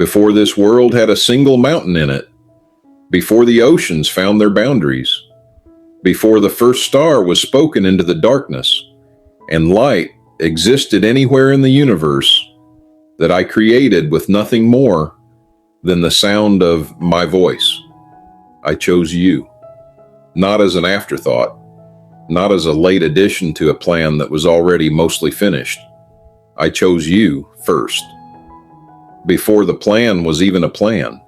before this world had a single mountain in it, before the oceans found their boundaries, before the first star was spoken into the darkness, and light existed anywhere in the universe, that I created with nothing more than the sound of my voice. I chose you, not as an afterthought, not as a late addition to a plan that was already mostly finished. I chose you first, before the plan was even a plan,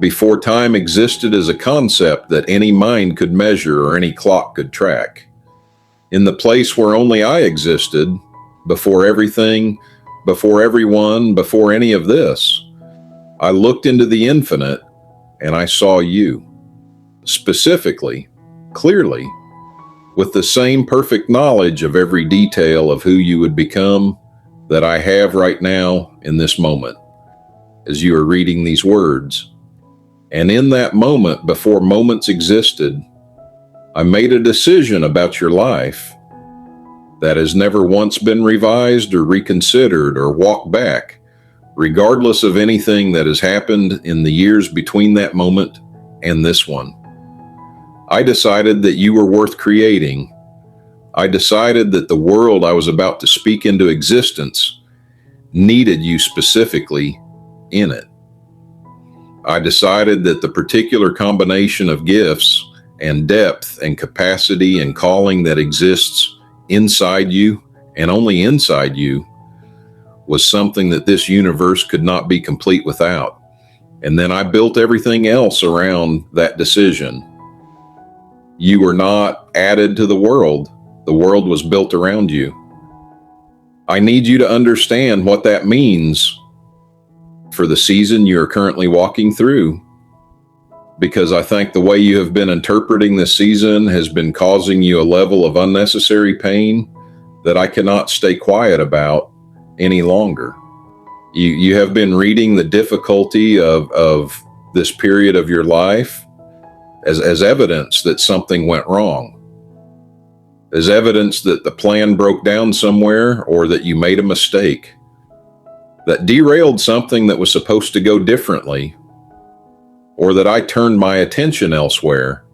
before time existed as a concept that any mind could measure or any clock could track. In the place where only I existed, before everything, before everyone, before any of this, I looked into the infinite and I saw you, specifically, clearly, with the same perfect knowledge of every detail of who you would become that I have right now in this moment, as you are reading these words. And in that moment, before moments existed, I made a decision about your life that has never once been revised or reconsidered or walked back, regardless of anything that has happened in the years between that moment and this one. I decided that you were worth creating. I decided that the world I was about to speak into existence needed you specifically in it. I decided that the particular combination of gifts and depth and capacity and calling that exists inside you and only inside you was something that this universe could not be complete without. And then I built everything else around that decision. You were not added to the world. The world was built around you. I need you to understand what that means for the season you are currently walking through, because I think the way you have been interpreting this season has been causing you a level of unnecessary pain that I cannot stay quiet about any longer. You have been reading the difficulty of this period of your life as evidence that something went wrong, as evidence that the plan broke down somewhere or that you made a mistake that derailed something that was supposed to go differently, or that I turned my attention elsewhere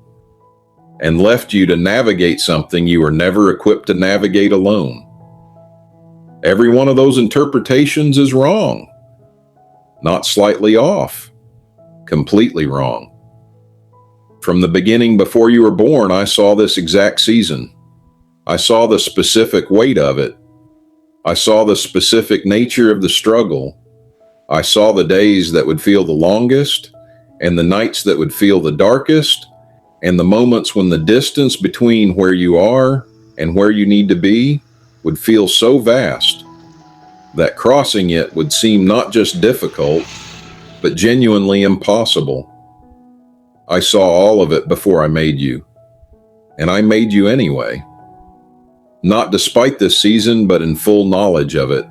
and left you to navigate something you were never equipped to navigate alone. Every one of those interpretations is wrong, not slightly off, completely wrong. From the beginning, before you were born, I saw this exact season. I saw the specific weight of it. I saw the specific nature of the struggle. I saw the days that would feel the longest, and the nights that would feel the darkest, and the moments when the distance between where you are and where you need to be would feel so vast that crossing it would seem not just difficult, but genuinely impossible. I saw all of it before I made you, and I made you anyway. Not despite this season, but in full knowledge of it.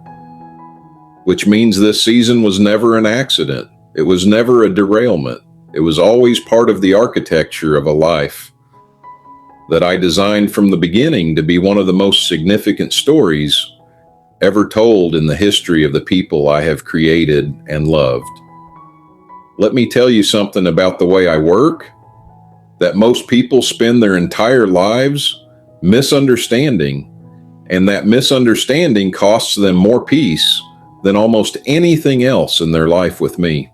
Which means this season was never an accident. It was never a derailment. It was always part of the architecture of a life that I designed from the beginning to be one of the most significant stories ever told in the history of the people I have created and loved. Let me tell you something about the way I work that most people spend their entire lives misunderstanding, and that misunderstanding costs them more peace than almost anything else in their life with me.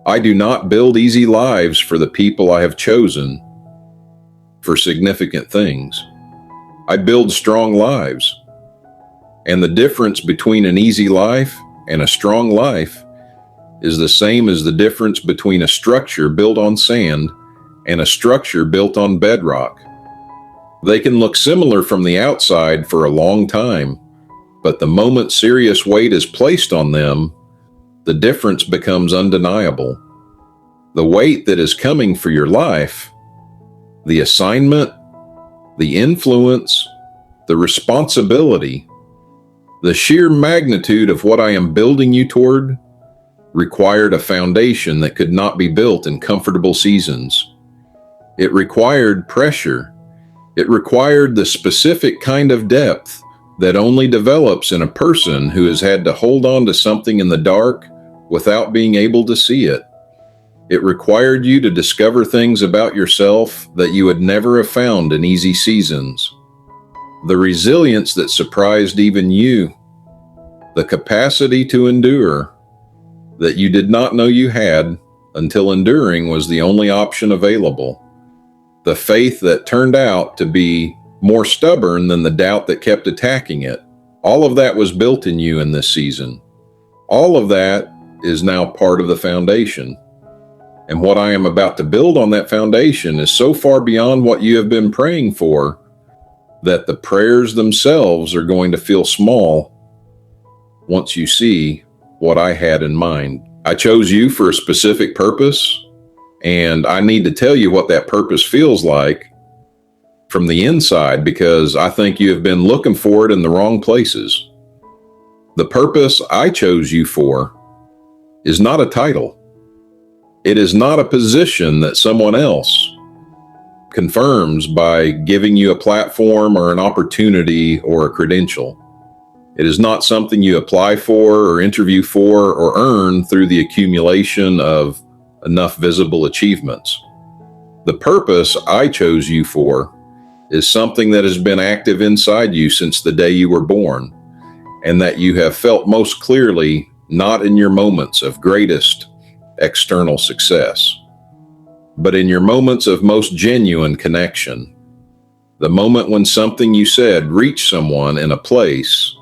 I do not build easy lives for the people I have chosen for significant things. I build strong lives. And the difference between an easy life and a strong life is the same as the difference between a structure built on sand and a structure built on bedrock. They can look similar from the outside for a long time, but the moment serious weight is placed on them, the difference becomes undeniable. The weight that is coming for your life, the assignment, the influence, the responsibility, the sheer magnitude of what I am building you toward required a foundation that could not be built in comfortable seasons. It required pressure. It required the specific kind of depth that only develops in a person who has had to hold on to something in the dark without being able to see it. It required you to discover things about yourself that you would never have found in easy seasons. The resilience that surprised even you, the capacity to endure that you did not know you had until enduring was the only option available, the faith that turned out to be more stubborn than the doubt that kept attacking it. All of that was built in you in this season. All of that is now part of the foundation. And what I am about to build on that foundation is so far beyond what you have been praying for that the prayers themselves are going to feel small once you see what I had in mind. I chose you for a specific purpose, and I need to tell you what that purpose feels like from the inside, because I think you have been looking for it in the wrong places. The purpose I chose you for is not a title. It is not a position that someone else confirms by giving you a platform or an opportunity or a credential. It is not something you apply for or interview for or earn through the accumulation of enough visible achievements. The purpose I chose you for is something that has been active inside you since the day you were born, and that you have felt most clearly not in your moments of greatest external success, but in your moments of most genuine connection. The moment when something you said reached someone in a place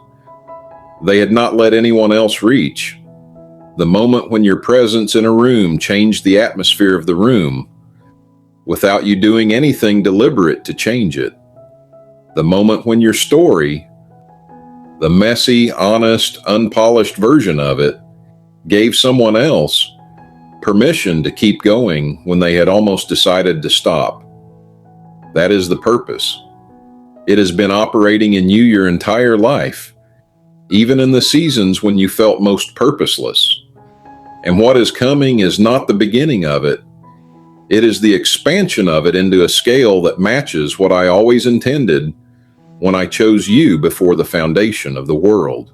they had not let anyone else reach. The moment when your presence in a room changed the atmosphere of the room without you doing anything deliberate to change it. The moment when your story, the messy, honest, unpolished version of it, gave someone else permission to keep going when they had almost decided to stop. That is the purpose. It has been operating in you your entire life, even in the seasons when you felt most purposeless. And what is coming is not the beginning of it. It is the expansion of it into a scale that matches what I always intended when I chose you before the foundation of the world.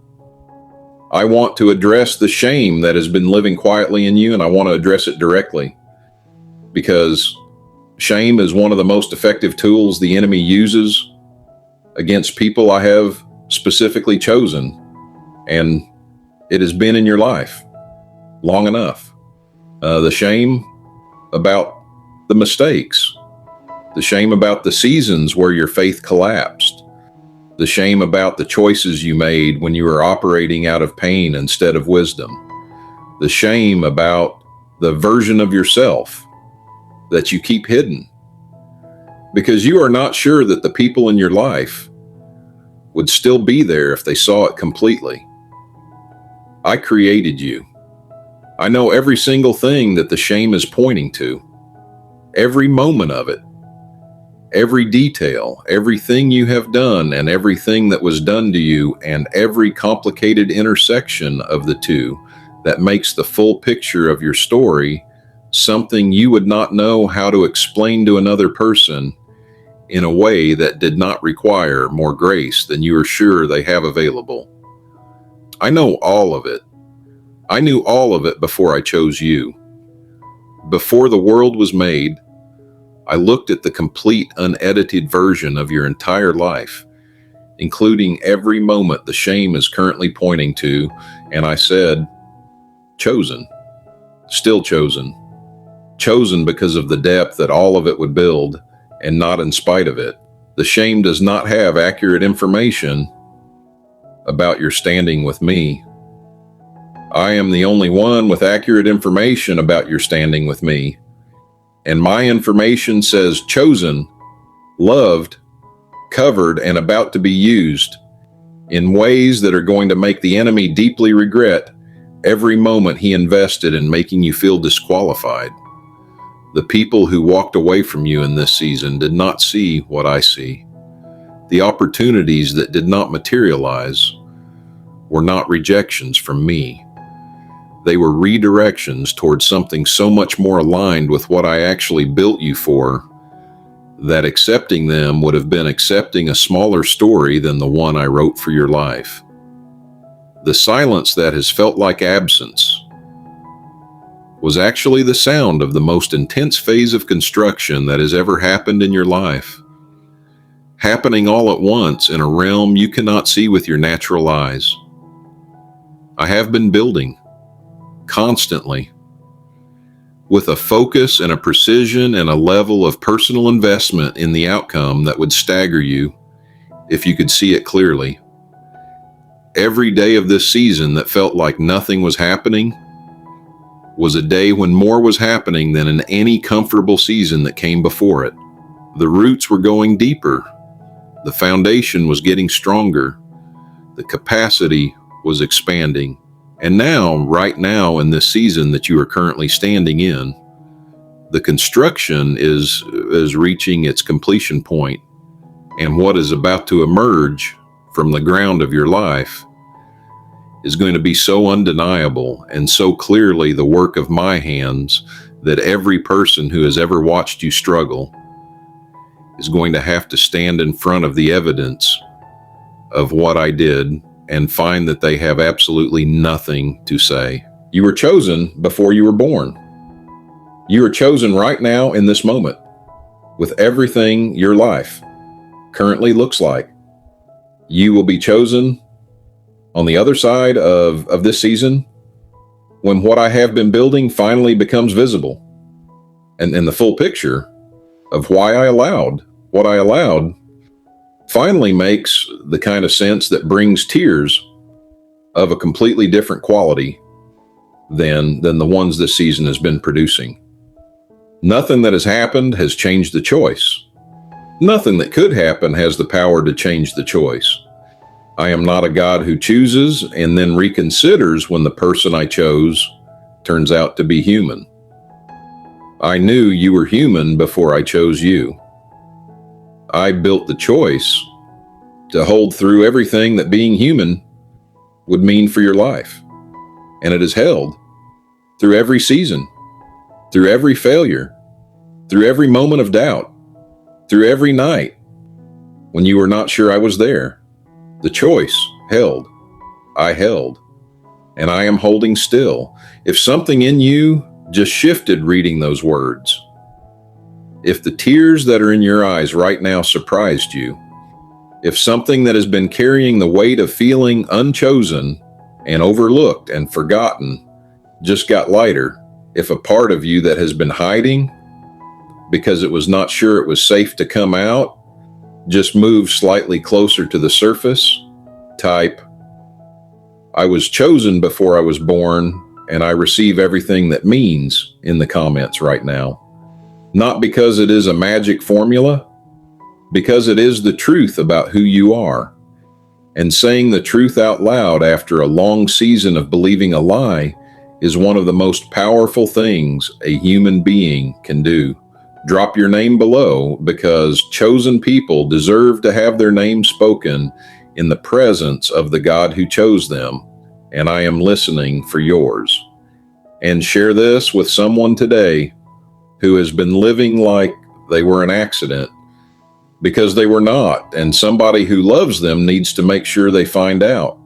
I want to address the shame that has been living quietly in you, and I want to address it directly, because shame is one of the most effective tools the enemy uses against people I have specifically chosen, and it has been in your life long enough. The shame about the mistakes, the shame about the seasons where your faith collapsed, the shame about the choices you made when you were operating out of pain instead of wisdom, the shame about the version of yourself that you keep hidden because you are not sure that the people in your life would still be there if they saw it completely. I created you. I know every single thing that the shame is pointing to, every moment of it, every detail, everything you have done and everything that was done to you, and every complicated intersection of the two that makes the full picture of your story something you would not know how to explain to another person in a way that did not require more grace than you are sure they have available. I know all of it. I knew all of it before I chose you. Before the world was made, I looked at the complete, unedited version of your entire life, including every moment the shame is currently pointing to, and I said, chosen, still chosen, chosen because of the depth that all of it would build, and not in spite of it. The shame does not have accurate information about your standing with me. I am the only one with accurate information about your standing with me. And my information says chosen, loved, covered, and about to be used in ways that are going to make the enemy deeply regret every moment he invested in making you feel disqualified. The people who walked away from you in this season did not see what I see. The opportunities that did not materialize were not rejections from me. They were redirections towards something so much more aligned with what I actually built you for, that accepting them would have been accepting a smaller story than the one I wrote for your life. The silence that has felt like absence, was actually the sound of the most intense phase of construction that has ever happened in your life. Happening all at once in a realm you cannot see with your natural eyes. I have been building, constantly, with a focus and a precision and a level of personal investment in the outcome that would stagger you if you could see it clearly. Every day of this season that felt like nothing was happening was a day when more was happening than in any comfortable season that came before it. The roots were going deeper. The foundation was getting stronger. The capacity was expanding. And now, right now in this season that you are currently standing in, the construction is reaching its completion point, and what is about to emerge from the ground of your life is going to be so undeniable and so clearly the work of my hands that every person who has ever watched you struggle is going to have to stand in front of the evidence of what I did and find that they have absolutely nothing to say. You were chosen before you were born. You are chosen right now in this moment with everything your life currently looks like. You will be chosen on the other side of this season when what I have been building finally becomes visible. And the full picture of why I allowed what I allowed finally makes the kind of sense that brings tears of a completely different quality than the ones this season has been producing. Nothing that has happened has changed the choice. Nothing that could happen has the power to change the choice. I am not a God who chooses and then reconsiders when the person I chose turns out to be human. I knew you were human before I chose you. I built the choice to hold through everything that being human would mean for your life. And it has held through every season, through every failure, through every moment of doubt, through every night when you were not sure I was there. The choice held. I held. And I am holding still. If something in you just shifted reading those words, if the tears that are in your eyes right now surprised you, if something that has been carrying the weight of feeling unchosen and overlooked and forgotten just got lighter, if a part of you that has been hiding because it was not sure it was safe to come out just moved slightly closer to the surface, type, I was chosen before I was born, and I receive everything that means in the comments right now. Not because it is a magic formula, because it is the truth about who you are. And saying the truth out loud after a long season of believing a lie is one of the most powerful things a human being can do. Drop your name below, because chosen people deserve to have their name spoken in the presence of the God who chose them, and I am listening for yours. And share this with someone today who has been living like they were an accident, because they were not, and somebody who loves them needs to make sure they find out.